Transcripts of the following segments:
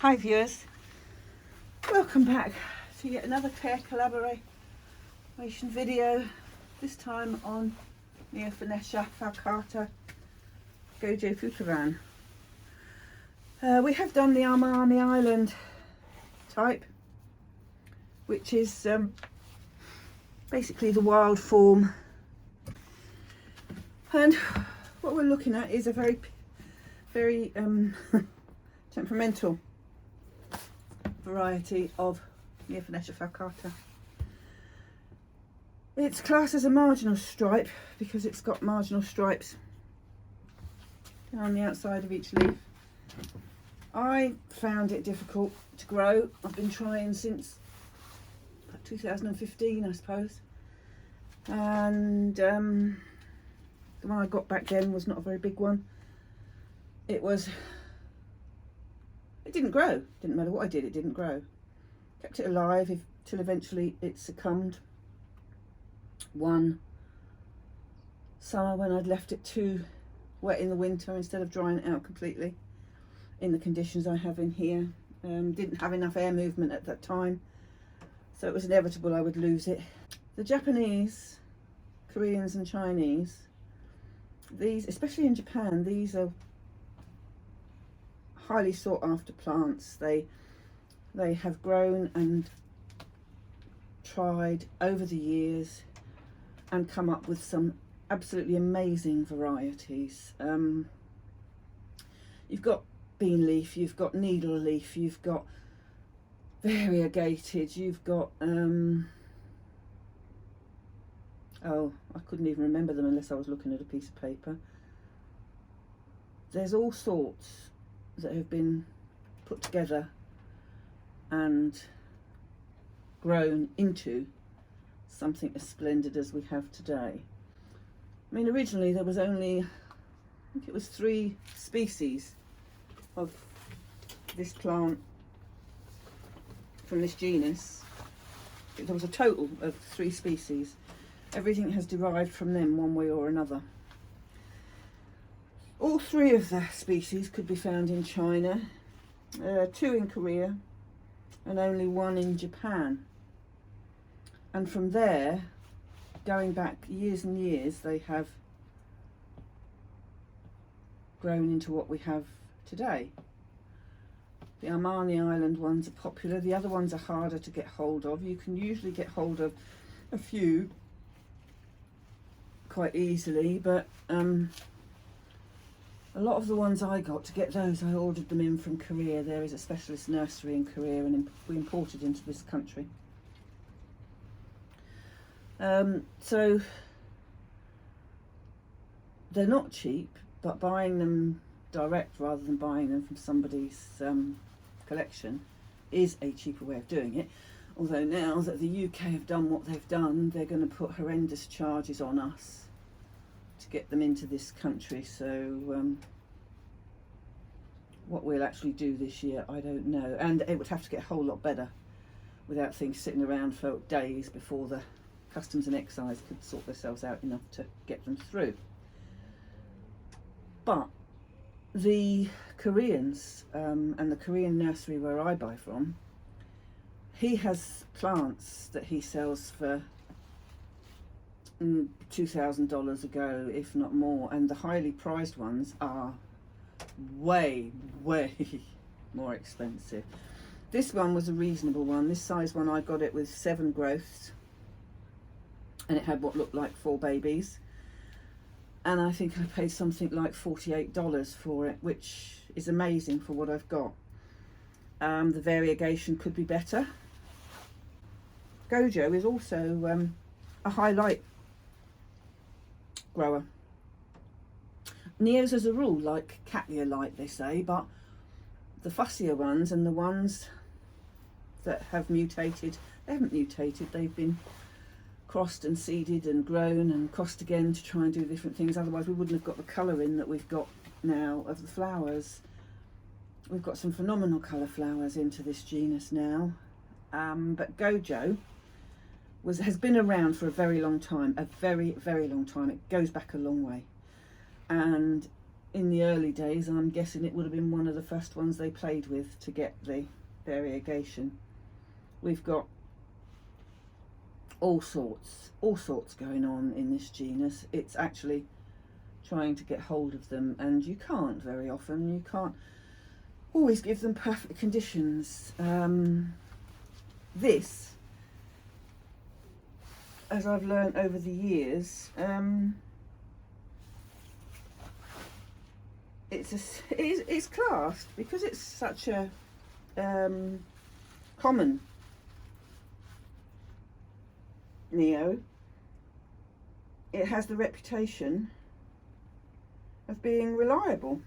Hi viewers, welcome back to yet another care collaboration video, this time on Neofinetia Falcata, Gojo Fukurin. We have done the Armani Island type, which is basically the wild form, and what we're looking at is a very temperamental variety of Neofinetia Falcata. It's classed as a marginal stripe because it's got marginal stripes on the outside of each leaf. I found it difficult to grow. I've been trying since 2015, I suppose, and the one I got back then was not a very big one. It didn't grow. Didn't matter what I did, it didn't grow. Kept it alive till eventually it succumbed. One summer when I'd left it too wet in the winter, instead of drying it out completely in the conditions I have in here. Didn't have enough air movement at that time, so it was inevitable I would lose it. The Japanese, Koreans and Chinese, these, especially in Japan, these are highly sought after plants. They have grown and tried over the years and come up with some absolutely amazing varieties. You've got bean leaf, you've got needle leaf, you've got variegated, you've got oh, I couldn't even remember them unless I was looking at a piece of paper. There's all sorts that have been put together and grown into something as splendid as we have today. I mean, originally there was only, I think it was 3 species of this plant from this genus. There was a total of 3 species. Everything has derived from them one way or another. All 3 of the species could be found in China, 2 in Korea, and only 1 in Japan. And from there, going back years and years, they have grown into what we have today. The Armani Island ones are popular. The other ones are harder to get hold of. You can usually get hold of a few quite easily, but a lot of the ones I got, to get those, I ordered them in from Korea. There is a specialist nursery in Korea, and we imported into this country. So they're not cheap, but buying them direct rather than buying them from somebody's collection is a cheaper way of doing it. Although now that the UK have done what they've done, they're going to put horrendous charges on us to get them into this country. So what we'll actually do this year, I don't know, and it would have to get a whole lot better without things sitting around for days before the customs and excise could sort themselves out enough to get them through. But the Koreans and the Korean nursery where I buy from, he has plants that he sells for $2,000 a go, if not more, and the highly prized ones are way more expensive. This one was a reasonable one. This size one, I got it with 7 growths, and it had what looked like 4 babies, and I think I paid something like $48 for it, which is amazing for what I've got. The variegation could be better. Gojo is also a highlight grower. Neos as a rule like Cattleya light, they say, but the fussier ones and the ones that have mutated, they haven't mutated, they've been crossed and seeded and grown and crossed again to try and do different things. Otherwise we wouldn't have got the colour in that we've got now of the flowers. We've got some phenomenal colour flowers into this genus now, but Gojo has been around for a very long time, a very long time. It goes back a long way, and in the early days, I'm guessing it would have been one of the first ones they played with to get the variegation. We've got all sorts going on in this genus. It's actually trying to get hold of them, and you can't very often. You can't always give them perfect conditions. This, as I've learned over the years, it's classed, because it's such a common Neo. It has the reputation of being reliable,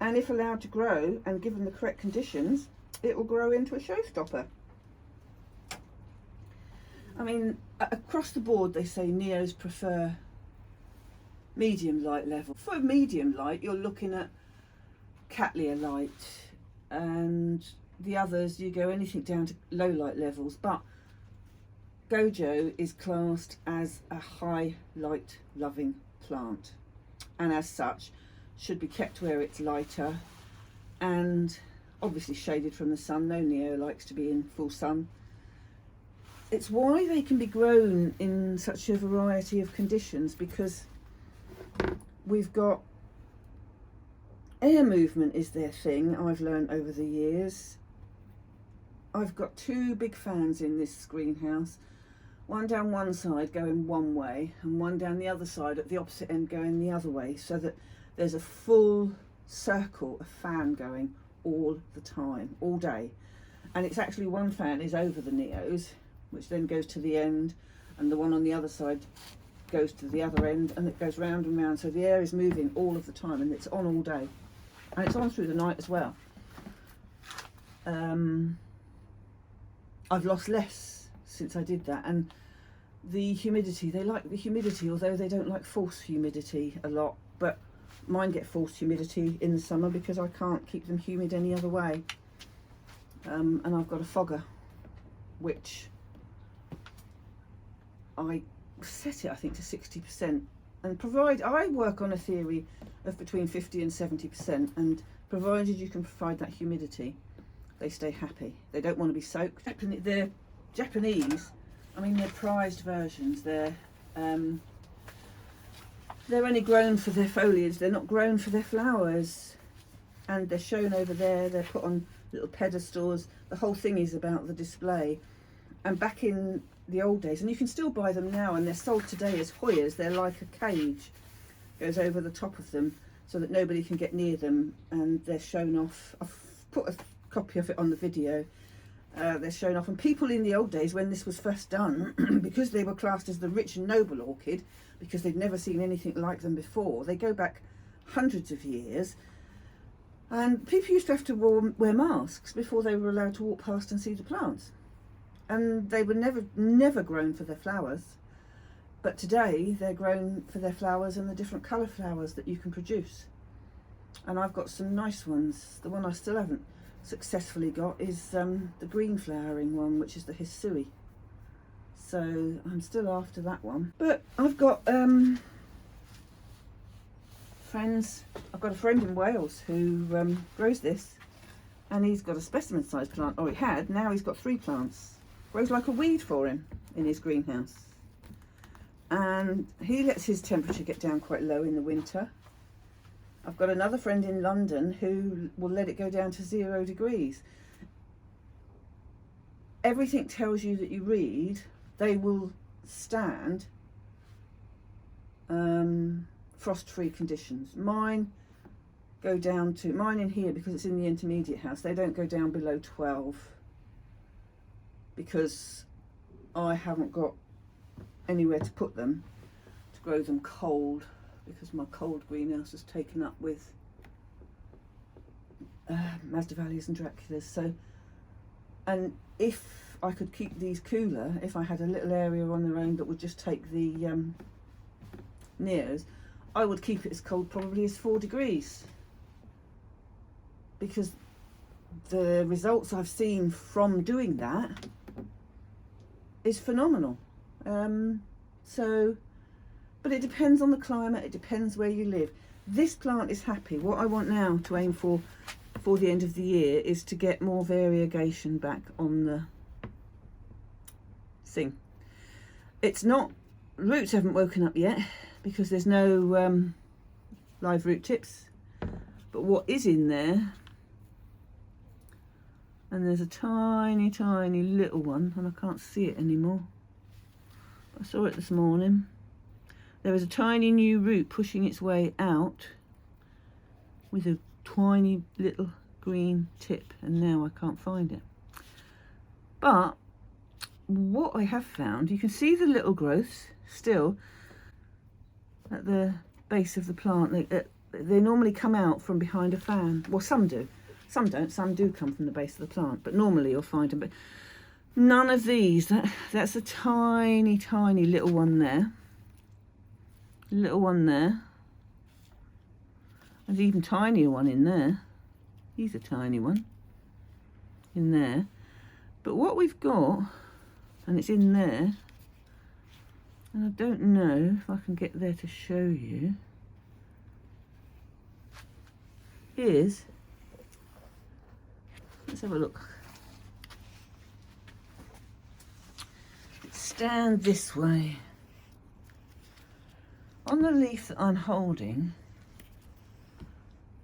and if allowed to grow and given the correct conditions, it will grow into a showstopper. I mean, across the board they say Neos prefer medium light level. For medium light, you're looking at Cattleya light, and the others you go anything down to low light levels, but Gojo is classed as a high light loving plant, and as such should be kept where it's lighter and obviously shaded from the sun. No Neo likes to be in full sun. It's why they can be grown in such a variety of conditions, because we've got air movement is their thing, I've learned over the years. I've got two big fans in this greenhouse, one down one side going one way and one down the other side at the opposite end going the other way, so that there's a full circle of fan going all the time, all day. And it's actually, one fan is over the Neos, which then goes to the end, and the one on the other side goes to the other end, and it goes round and round, so the air is moving all of the time, and it's on all day, and it's on through the night as well. I've lost less since I did that, and the humidity, they like the humidity, although they don't like false humidity a lot, but mine get false humidity in the summer because I can't keep them humid any other way. And I've got a fogger, which I set it, I think, to 60%, and I work on a theory of between 50 and 70%, and provided you can provide that humidity, they stay happy. They don't want to be soaked. They're Japanese, I mean, they're prized versions. They're only grown for their foliage, they're not grown for their flowers, and they're shown over there, they're put on little pedestals. The whole thing is about the display. And back in the old days, and you can still buy them now, and they're sold today as Hoyas. They're like a cage, goes over the top of them so that nobody can get near them, and they're shown off. I've put a copy of it on the video. They're shown off, and people in the old days, when this was first done, because they were classed as the Rich Noble Orchid, because they'd never seen anything like them before, they go back hundreds of years, and people used to have to wear masks before they were allowed to walk past and see the plants. And they were never grown for their flowers, but today they're grown for their flowers and the different colour flowers that you can produce. And I've got some nice ones. The one I still haven't successfully got is the green flowering one, which is the Hisui. So I'm still after that one. But I've got friends. I've got a friend in Wales who grows this, and he's got a specimen sized plant, or he had. Now he's got 3 plants. Grows like a weed for him in his greenhouse, and he lets his temperature get down quite low in the winter. I've got another friend in London who will let it go down to 0 degrees. Everything tells you that you read, they will stand frost-free conditions. Mine go down to, mine in here, because it's in the intermediate house, they don't go down below 12, because I haven't got anywhere to put them to grow them cold, because my cold greenhouse is taken up with Masdevallias and Draculas. So, and if I could keep these cooler, if I had a little area on their own that would just take the Neos, I would keep it as cold probably as 4 degrees, because the results I've seen from doing that is phenomenal. So, but it depends on the climate, it depends where you live. this plant is happy. What I want now to aim for the end of the year is to get more variegation back on the thing. It's not, roots haven't woken up yet because there's no live root tips, but what is in there, and there's a tiny little one, and I can't see it anymore. I saw it this morning. There is a tiny new root pushing its way out with a tiny little green tip, and now I can't find it. But what I have found, you can see the little growths still at the base of the plant. They normally come out from behind a fan. Well, some do, some don't. Some do come from the base of the plant, but normally you'll find them. But none of these. That's a tiny little one there. Little one there. There's even tinier one in there. He's a tiny one in there. But what we've got, and it's in there, and I don't know if I can get there to show you, is, let's have a look. Stand this way. On the leaf that I'm holding,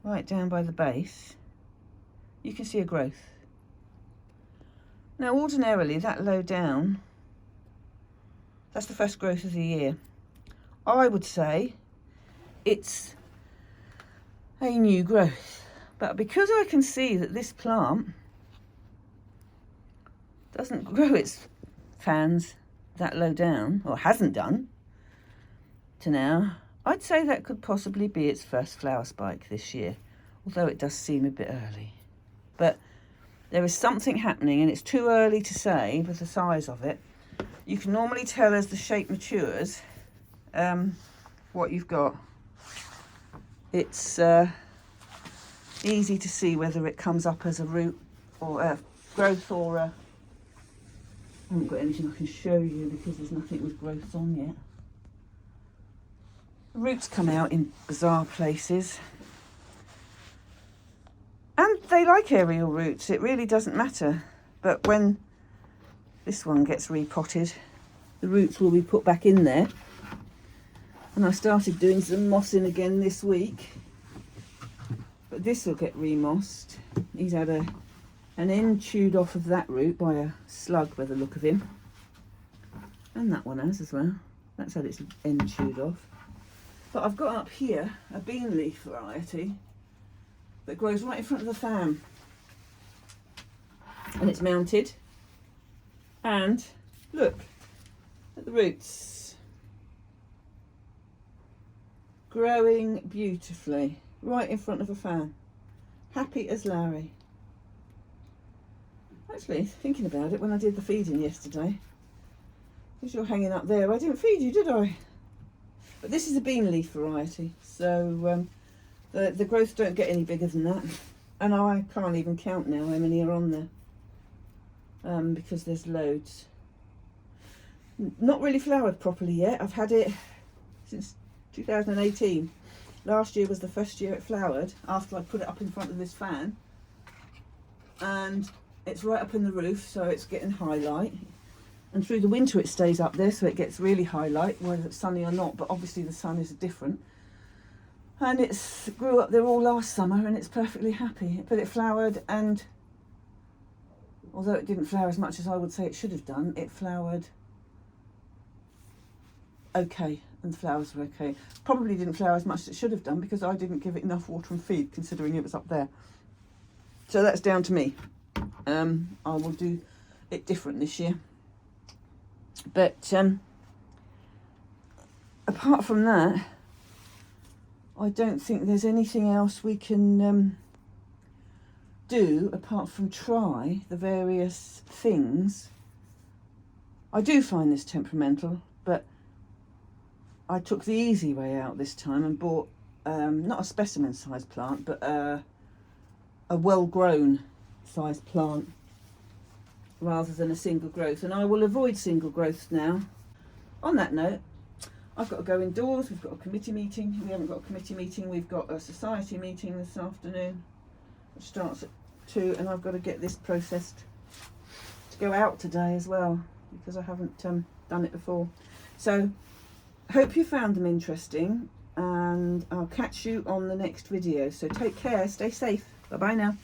right down by the base, you can see a growth. Now ordinarily that low down, that's the first growth of the year. I would say it's a new growth, but because I can see that this plant doesn't grow its fans that low down, or hasn't done to now, I'd say that could possibly be its first flower spike this year, although it does seem a bit early. But there is something happening, and it's too early to say with the size of it. You can normally tell as the shape matures what you've got. It's easy to see whether it comes up as a root or a growth or a... I haven't got anything I can show you because there's nothing with growths on yet. Roots come out in bizarre places. And they like aerial roots, it really doesn't matter. But when this one gets repotted, the roots will be put back in there. And I started doing some mossing again this week. But this will get remossed. He's had an end chewed off of that root by a slug by the look of him. And that one has as well. That's had its end chewed off. But I've got up here a bean leaf variety that grows right in front of the fan, and it's mounted, and look at the roots, growing beautifully right in front of a fan, happy as Larry. Actually, thinking about it, when I did the feeding yesterday, because you're hanging up there, I didn't feed you, did I? But this is a bean leaf variety, so the growths don't get any bigger than that, and I can't even count now how many are on there because there's loads. Not really flowered properly yet. I've had it since 2018. Last year was the first year it flowered after I put it up in front of this fan, and it's right up in the roof, so it's getting highlight. And through the winter it stays up there, so it gets really highlight, whether it's sunny or not, but obviously the sun is different. And it's grew up there all last summer, and it's perfectly happy. But it flowered, and although it didn't flower as much as I would say it should have done, it flowered okay, and the flowers were okay. Probably didn't flower as much as it should have done because I didn't give it enough water and feed, considering it was up there. So that's down to me. I will do it different this year. But apart from that, I don't think there's anything else we can do apart from try the various things. I do find this temperamental, but I took the easy way out this time and bought not a specimen sized plant, but a well-grown sized plant rather than a single growth, and I will avoid single growths now. On that note, I've got to go indoors. We've got a committee meeting. We haven't got a committee meeting. We've got a society meeting this afternoon, which starts at 2, and I've got to get this processed to go out today as well, because I haven't done it before. So hope you found them interesting, and I'll catch you on the next video. So take care, stay safe. Bye bye now.